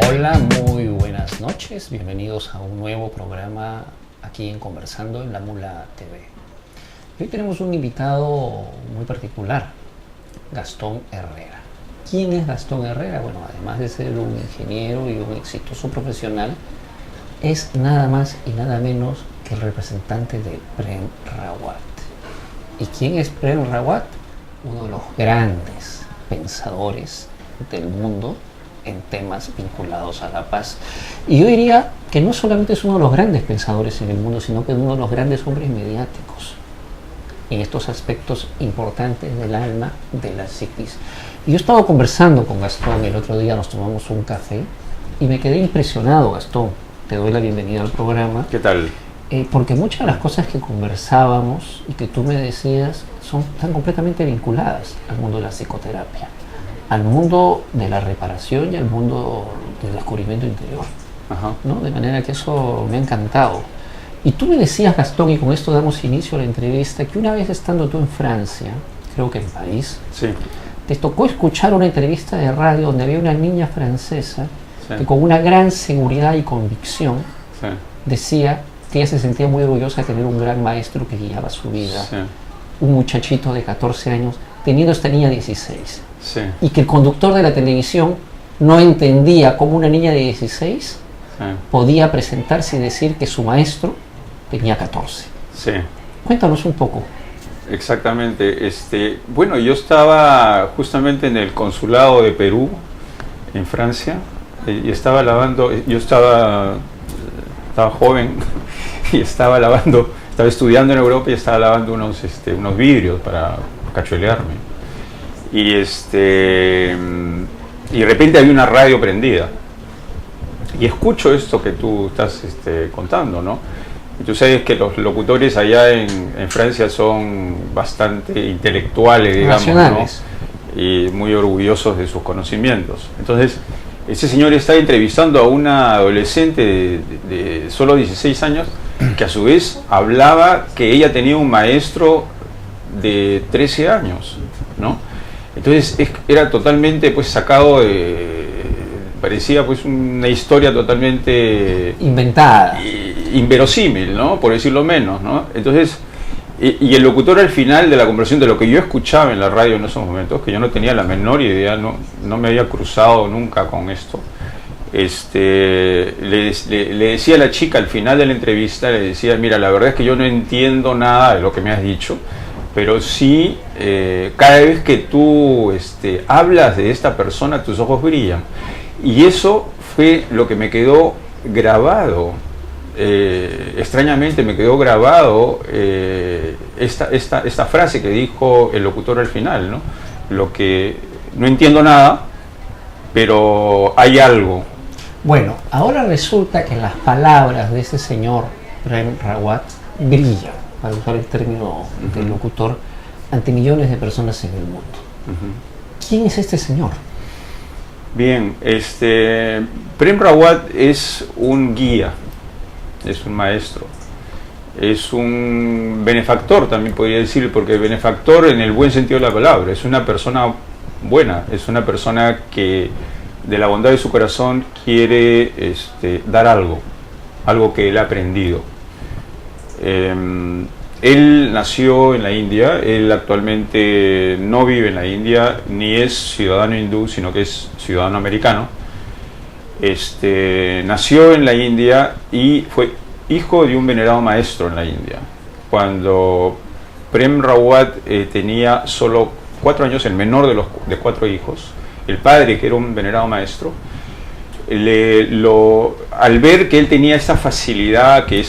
Hola, muy buenas noches. Bienvenidos a un nuevo programa aquí en Conversando en La Mula TV. Hoy tenemos un invitado muy particular, Gastón Herrera. ¿Quién es Gastón Herrera? Bueno, además de ser un ingeniero y un exitoso profesional, es nada más y nada menos que el representante de Prem Rawat. ¿Y quién es Prem Rawat? Uno de los grandes pensadores del mundo en temas vinculados a la paz. Y yo diría que no solamente es uno de los grandes pensadores en el mundo, sino que es uno de los grandes hombres mediáticos en estos aspectos importantes del alma, de la psiquis. Y yo he estado conversando con Gastón, el otro día nos tomamos un café y me quedé impresionado. Gastón, te doy la bienvenida al programa. ¿Qué tal? Porque muchas de las cosas que conversábamos y que tú me decías están completamente vinculadas al mundo de la psicoterapia, al mundo de la reparación y al mundo del descubrimiento interior. Ajá. ¿No? De manera que eso me ha encantado. Y tú me decías, Gastón, y con esto damos inicio a la entrevista, que una vez estando tú en Francia, creo que en París, sí, te tocó escuchar una entrevista de radio donde había una niña francesa sí, que con una gran seguridad y convicción sí, decía que ella se sentía muy orgullosa de tener un gran maestro que guiaba su vida, sí, un muchachito de 14 años, teniendo esta niña 16. sí, Y que el conductor de la televisión no entendía cómo una niña de 16 sí, podía presentarse y decir que su maestro tenía 14. sí. Cuéntanos un poco. Exactamente. Bueno, yo estaba justamente en el consulado de Perú, en Francia, y estaba lavando, yo estaba joven y estaba estudiando en Europa y estaba lavando unos vidrios para cachuelearme. Y de repente había una radio prendida y escucho esto que tú estás contando, ¿no? Y tú sabes que los locutores allá en Francia son bastante intelectuales, digamos, Nacionales, ¿no? Y muy orgullosos de sus conocimientos. Entonces, ese señor está entrevistando a una adolescente de solo 16 años que a su vez hablaba que ella tenía un maestro de 13 años, ¿no? Entonces era totalmente pues sacado parecía pues una historia totalmente inventada, inverosímil, ¿no? Por decirlo menos, ¿no? Entonces, y el locutor al final de la conversación, de lo que yo escuchaba en la radio en esos momentos, que yo no tenía la menor idea, no me había cruzado nunca con esto, le decía a la chica al final de la entrevista, le decía, mira, la verdad es que yo no entiendo nada de lo que me has dicho, pero sí, cada vez que tú hablas de esta persona, tus ojos brillan. Y eso fue lo que me quedó grabado. Extrañamente me quedó grabado esta frase que dijo el locutor al final, ¿no? Lo que no entiendo nada, pero hay algo. Bueno, ahora resulta que las palabras de ese señor Prem Rawat brillan, para usar el término del locutor, ante millones de personas en el mundo. ¿Quién es este señor? Bien, Prem Rawat es un guía, es un maestro, es un benefactor, también podría decir, porque benefactor en el buen sentido de la palabra, es una persona buena, es una persona que de la bondad de su corazón quiere dar algo que él ha aprendido. Él nació en la India, él actualmente no vive en la India, ni es ciudadano hindú, sino que es ciudadano americano. Nació en la India y fue hijo de un venerado maestro en la India. Cuando Prem Rawat tenía solo 4 años, el menor de 4 hijos, el padre, que era un venerado maestro, al ver que él tenía esta facilidad, que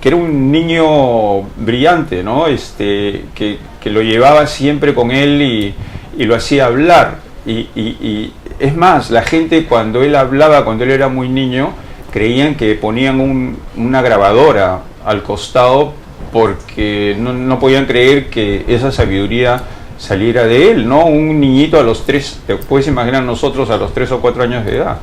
era un niño brillante, ¿no? Que lo llevaba siempre con él y lo hacía hablar. Y es más, la gente cuando él hablaba, cuando él era muy niño, creían que ponían una grabadora al costado porque no podían creer que esa sabiduría saliera de él, ¿no? Un niñito a los 3, te puedes imaginar nosotros a los 3 o 4 años de edad.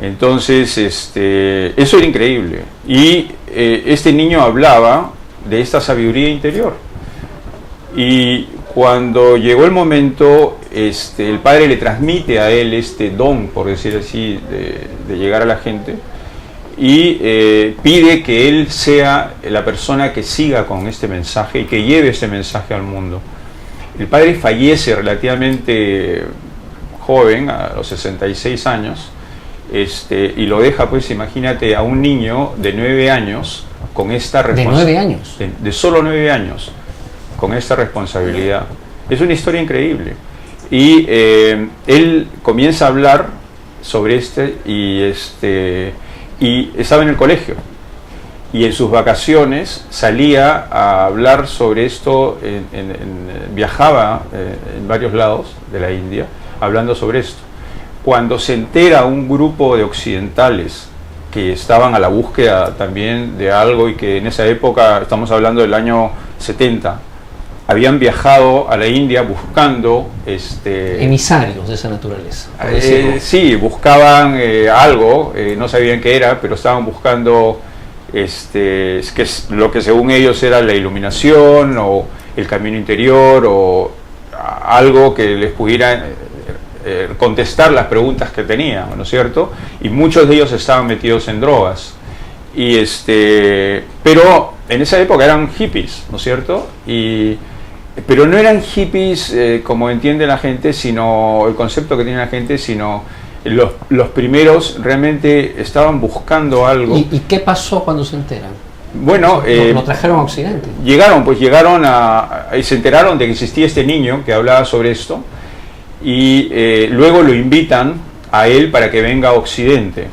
Entonces, eso era increíble. Y este niño hablaba de esta sabiduría interior. Y cuando llegó el momento, el padre le transmite a él este don, por decir así, de llegar a la gente, y pide que él sea la persona que siga con este mensaje y que lleve este mensaje al mundo. El padre fallece relativamente joven, a los 66 años, y lo deja, pues imagínate, a un niño de 9 años con esta responsabilidad. ¿De 9 años? De solo 9 años, con esta responsabilidad. Es una historia increíble. Y él comienza a hablar sobre y estaba en el colegio. Y en sus vacaciones salía a hablar sobre esto, viajaba en varios lados de la India, hablando sobre esto. Cuando se entera un grupo de occidentales que estaban a la búsqueda también de algo, y que en esa época, estamos hablando del año 70, habían viajado a la India buscando emisarios de esa naturaleza. Sí, buscaban algo, no sabían qué era, pero estaban buscando que es lo que según ellos era la iluminación o el camino interior o algo que les pudiera contestar las preguntas que tenían, ¿no es cierto? Y muchos de ellos estaban metidos en drogas. Pero en esa época eran hippies, ¿no es cierto? Pero no eran hippies como entiende la gente, sino el concepto que tiene la gente, sino los primeros realmente estaban buscando algo. ¿Y qué pasó cuando se enteran? Bueno, lo trajeron a Occidente. Llegaron y se enteraron de que existía este niño que hablaba sobre esto, y luego lo invitan a él para que venga a Occidente.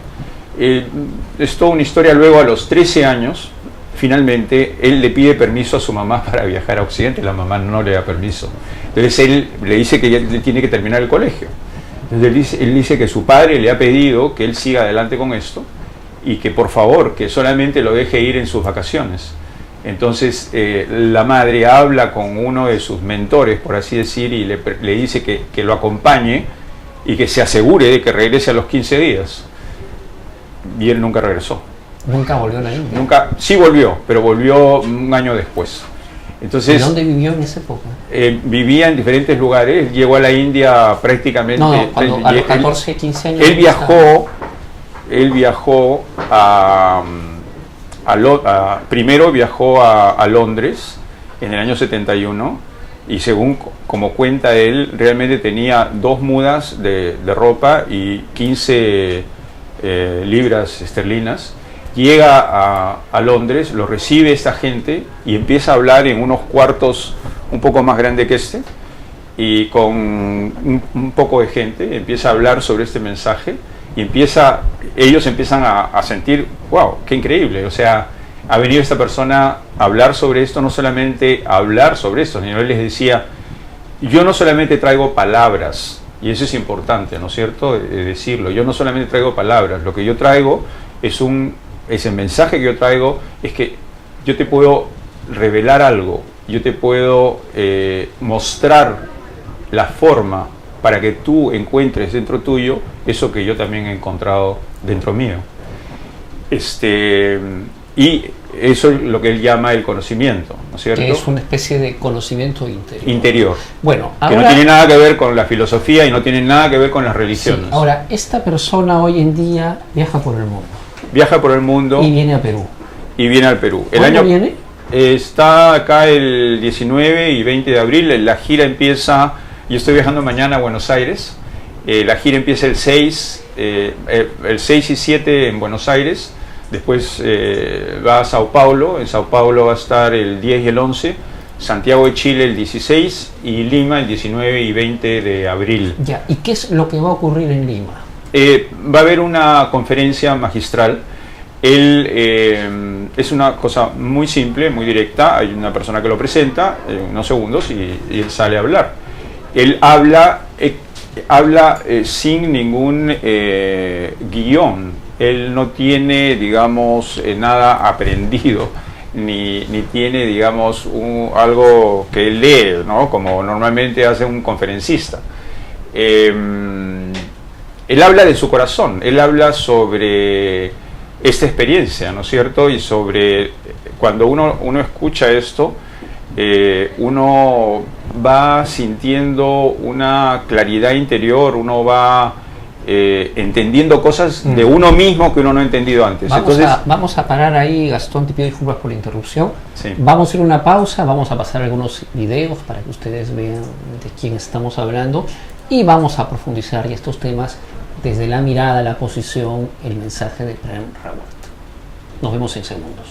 Es toda una historia. Luego, a los 13 años, finalmente, él le pide permiso a su mamá para viajar a Occidente. La mamá no le da permiso. Entonces él le dice que ya tiene que terminar el colegio. Entonces él dice que su padre le ha pedido que él siga adelante con esto y que por favor, que solamente lo deje ir en sus vacaciones. Entonces la madre habla con uno de sus mentores, por así decir, y le dice que lo acompañe y que se asegure de que regrese a los 15 días. Y él nunca regresó. ¿Nunca volvió a la India? Nunca, sí volvió, pero volvió un año después. Entonces, ¿y dónde vivió en esa época? Vivía en diferentes lugares, llegó a la India prácticamente... No, a los 14, 15 años... Él viajó primero viajó a Londres en el año 71, y según como cuenta él, realmente tenía 2 mudas de ropa y 15 libras esterlinas. Llega a Londres, lo recibe esta gente y empieza a hablar en unos cuartos un poco más grande que y con un poco de gente, empieza a hablar sobre este mensaje y ellos empiezan a sentir, wow, qué increíble, o sea, ha venido esta persona a hablar sobre esto, no solamente a hablar sobre esto, sino él les decía, yo no solamente traigo palabras, y eso es importante, ¿no es cierto?, decirlo, yo no solamente traigo palabras, lo que yo traigo ese mensaje que yo traigo es que yo te puedo revelar algo, yo te puedo mostrar la forma para que tú encuentres dentro tuyo eso que yo también he encontrado dentro mío. Y eso es lo que él llama el conocimiento, ¿no es cierto? Que es una especie de conocimiento interior. Bueno, ahora, que no tiene nada que ver con la filosofía y no tiene nada que ver con las religiones. Sí, ahora, esta persona hoy en día viaja por el mundo. Viaja por el mundo. Y viene a Perú. Y viene al Perú. ¿Cuándo viene? Está acá el 19 y 20 de abril. La gira empieza, yo estoy viajando mañana a Buenos Aires. La gira empieza el 6 y 7 en Buenos Aires. Después va a Sao Paulo. En Sao Paulo va a estar el 10 y el 11. Santiago de Chile el 16 y Lima el 19 y 20 de abril. Ya, ¿y qué es lo que va a ocurrir en Lima? Va a haber una conferencia magistral. Es una cosa muy simple, muy directa. Hay una persona que lo presenta en unos segundos y él sale a hablar. Él habla sin ningún guión. Él no tiene, digamos, nada aprendido, ni tiene, digamos, algo que él lee, ¿no?, como normalmente hace un conferencista. Él habla de su corazón, él habla sobre esta experiencia, ¿no es cierto? Y sobre, cuando uno escucha esto, uno va sintiendo una claridad interior, uno va entendiendo cosas de uno mismo que uno no ha entendido antes. Vamos a parar ahí, Gastón, te pido disculpas por la interrupción. Sí. Vamos a hacer una pausa, vamos a pasar algunos videos para que ustedes vean de quién estamos hablando y vamos a profundizar en estos temas desde la mirada, la posición, el mensaje de Prem Rawat. Nos vemos en segundos.